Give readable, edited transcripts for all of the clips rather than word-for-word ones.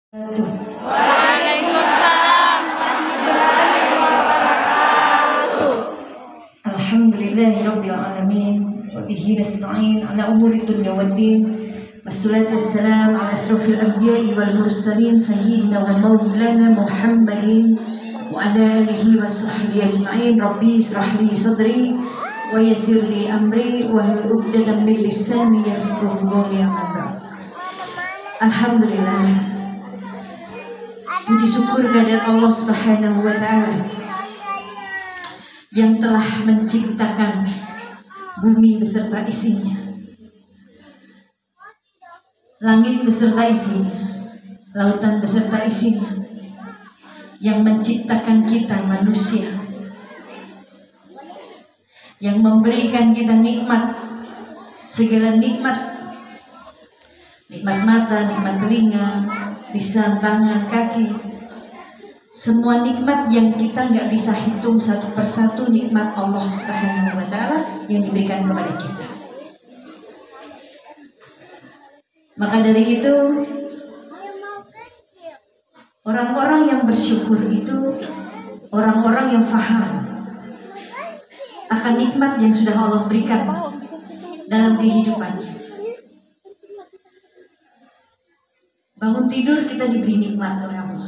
Waalaikumsalam warahmatullahi wabarakatuh. Alhamdulillahirabbil alamin wa bihi nasta'in ala umuri dunya waddin. Wassalatu wassalamu ala asrofil anbiya'i wal mursalin sayyidina wa maulana Muhammadin wa ala alihi wa sahbihi ajma'in. Rabbi israh li sadri wa yassir li amri wa hlul 'uqdatam min lisani yafqahu qawli. Alhamdulillah, puji syukur kehadirat Allah Subhanahu wa Ta'ala yang telah menciptakan bumi beserta isinya, langit beserta isinya, lautan beserta isinya, yang menciptakan kita manusia, yang memberikan kita nikmat, segala nikmat, nikmat mata, nikmat telinga, lisan, tangan, kaki, semua nikmat yang kita nggak bisa hitung satu persatu, nikmat Allah Subhanahu wa Ta'ala yang diberikan kepada kita. Maka dari itu, orang-orang yang bersyukur itu orang-orang yang faham akan nikmat yang sudah Allah berikan dalam kehidupannya. Bangun tidur kita diberi nikmat oleh Allah.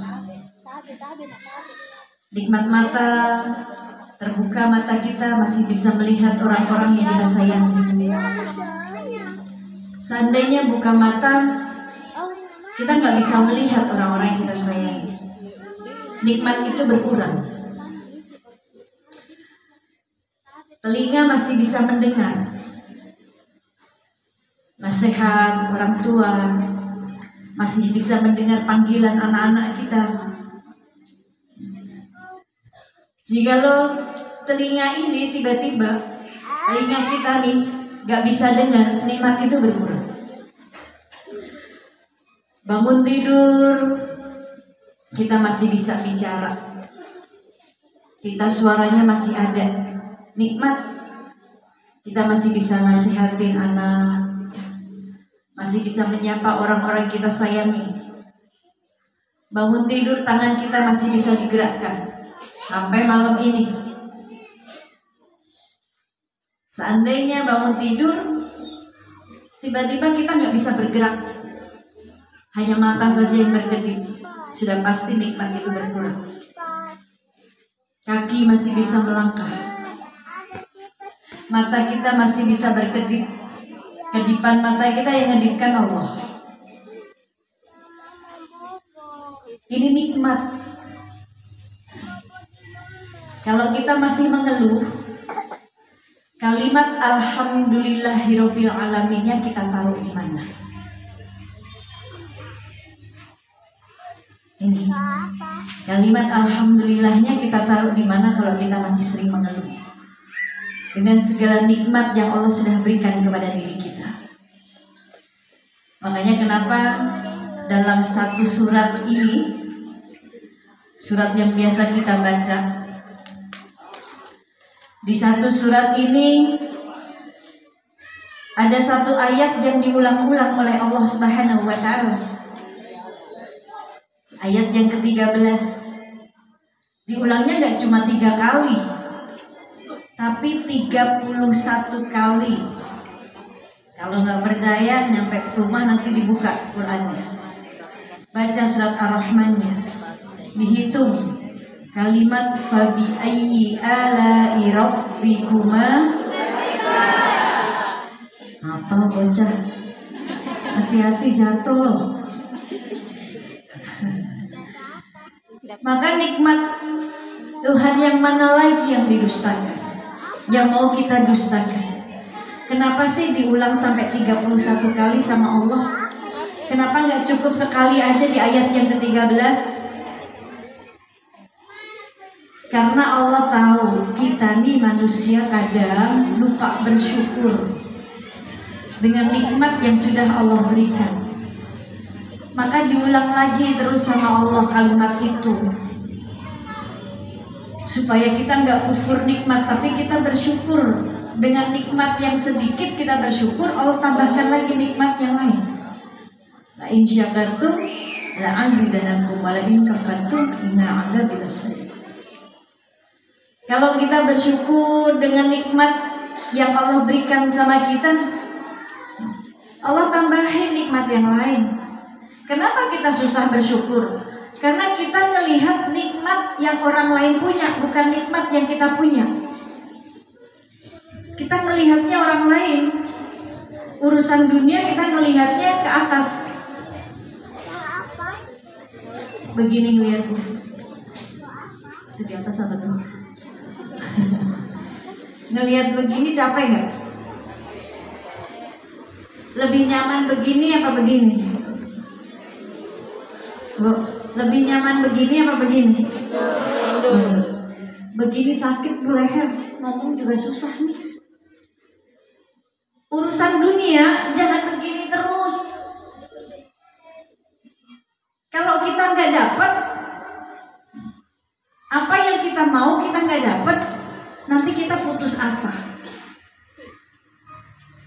Nikmat mata, terbuka mata kita masih bisa melihat orang-orang yang kita sayangi. Seandainya buka mata, kita nggak bisa melihat orang-orang yang kita sayangi. Nikmat itu berkurang. Telinga masih bisa mendengar nasihat orang tua, masih bisa mendengar panggilan anak-anak kita. Jikalau telinga ini tiba-tiba telinga kita nih gak bisa dengar, nikmat itu berkurang. Bangun tidur kita masih bisa bicara, kita suaranya masih ada, nikmat. Kita masih bisa nasihatin anak, masih bisa menyapa orang-orang kita sayangi. Bangun tidur tangan kita masih bisa digerakkan sampai malam ini. Seandainya bangun tidur tiba-tiba kita nggak bisa bergerak, hanya mata saja yang berkedip, sudah pasti nikmat itu berkurang. Kaki masih bisa melangkah, mata kita masih bisa berkedip. Kedipan mata kita yang ngedipkan Allah. Ini nikmat. Kalau kita masih mengeluh, kalimat alhamdulillahirabbil alaminnya kita taruh di mana? Ini kalimat alhamdulillahnya kita taruh di mana kalau kita masih sering mengeluh dengan segala nikmat yang Allah sudah berikan kepada diri kita. Makanya kenapa dalam satu surat ini, surat yang biasa kita baca, di satu surat ini ada satu ayat yang diulang-ulang oleh Allah Subhanahu wa Ta'ala. Ayat yang ke-13. Diulangnya gak cuma 3 kali, tapi 31 kali. Kalau nggak percaya, nyampe rumah nanti dibuka Qurannya, baca surat Ar-Rahmannya, dihitung kalimat fabi ayyi ala'i rabbikuma. Apa bocah? Hati-hati jatuh loh. Maka nikmat Tuhan yang mana lagi yang didustakan, yang mau kita dustakan? Kenapa sih diulang sampai 31 kali sama Allah? Kenapa nggak cukup sekali aja di ayat yang ke-13? Karena Allah tahu kita nih manusia kadang lupa bersyukur dengan nikmat yang sudah Allah berikan. Maka diulang lagi terus sama Allah kalimat itu, supaya kita nggak kufur nikmat, tapi kita bersyukur. Dengan nikmat yang sedikit kita bersyukur, Allah tambahkan lagi nikmat yang lain. La in syakartum la'abidanakum wa la in kafartum inna 'adzabi lasyadid. Kalau kita bersyukur dengan nikmat yang Allah berikan sama kita, Allah tambahin nikmat yang lain. Kenapa kita susah bersyukur? Karena kita melihat nikmat yang orang lain punya, bukan nikmat yang kita punya. Kita melihatnya orang lain. Urusan dunia kita melihatnya ke atas. Begini ngelihatnya. Itu di atas apa tuh? Ngelihat begini capek nggak? Lebih nyaman begini apa begini? Bu, lebih nyaman begini apa begini? Begini sakit bu leher, ngomong juga susah nih. Urusan dunia jangan begini terus. Kalau kita nggak dapat apa yang kita mau, kita nggak dapat, nanti kita putus asa.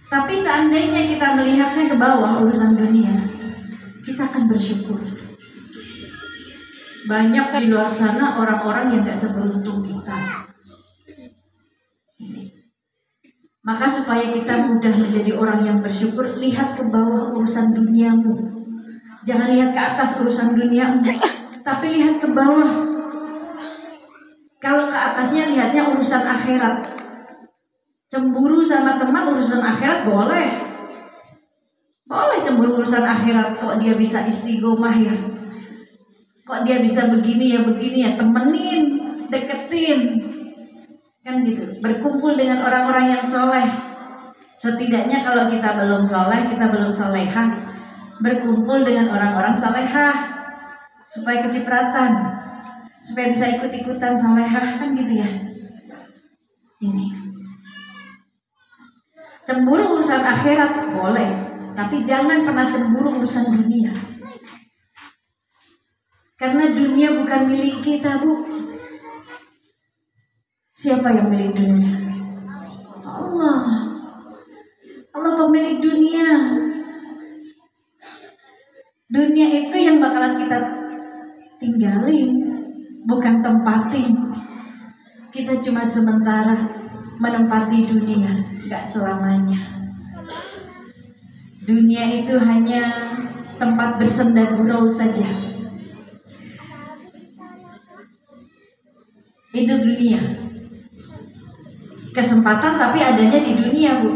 Tapi seandainya kita melihatnya ke bawah urusan dunia, kita akan bersyukur. Banyak di luar sana orang-orang yang gak seberuntung kita. Maka supaya kita mudah menjadi orang yang bersyukur, lihat ke bawah urusan duniamu. Jangan lihat ke atas urusan duniamu, tapi lihat ke bawah. Kalau ke atasnya lihatnya urusan akhirat. Cemburu sama teman urusan akhirat boleh. Boleh cemburu urusan akhirat. Kok dia bisa istiqomah ya? Kok dia bisa begini ya, temenin, deketin. Kan gitu. Berkumpul dengan orang-orang yang soleh. Setidaknya kalau kita belum soleh, kita belum solehah, berkumpul dengan orang-orang solehah supaya kecipratan, supaya bisa ikut-ikutan solehah, kan gitu ya. Ini cemburu urusan akhirat boleh, tapi jangan pernah cemburu urusan dunia. Karena dunia bukan milik kita, Bu. Siapa yang milik dunia? Allah. Allah pemilik dunia. Dunia itu yang bakalan kita tinggalin, bukan tempatin. Kita cuma sementara menempati dunia, gak selamanya. Dunia itu hanya tempat bersenda gurau saja. Itu dunia. Kesempatan tapi adanya di dunia, Bu.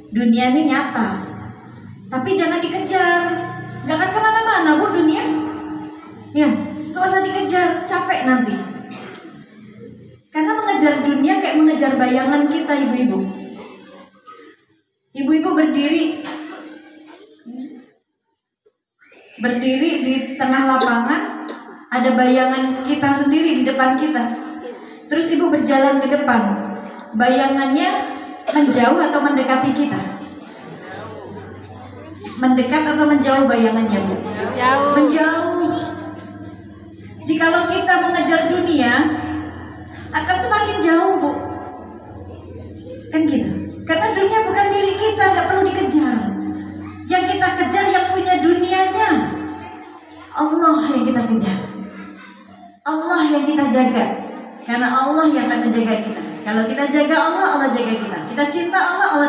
Dunia ini nyata. Tapi jangan dikejar. Gak akan kemana-mana, Bu, dunia. Ya, gak usah dikejar, capek nanti. Karena mengejar dunia kayak mengejar bayangan kita, ibu-ibu. Ibu-ibu berdiri di tengah lapangan, ada bayangan kita sendiri di depan kita. Terus ibu berjalan ke depan, bayangannya menjauh atau mendekati kita? Mendekat atau menjauh bayangannya, Bu? Jauh. Menjauh. Jikalau kita mengejar dunia, akan semakin jauh, Bu. Kan gitu. Karena dunia bukan milik kita, nggak perlu dikejar. Yang kita kejar yang punya dunianya. Allah yang kita kejar. Allah yang kita jaga. Karena Allah yang akan menjaga kita. Kalau kita jaga Allah, Allah jaga kita. Kita cinta Allah, Allah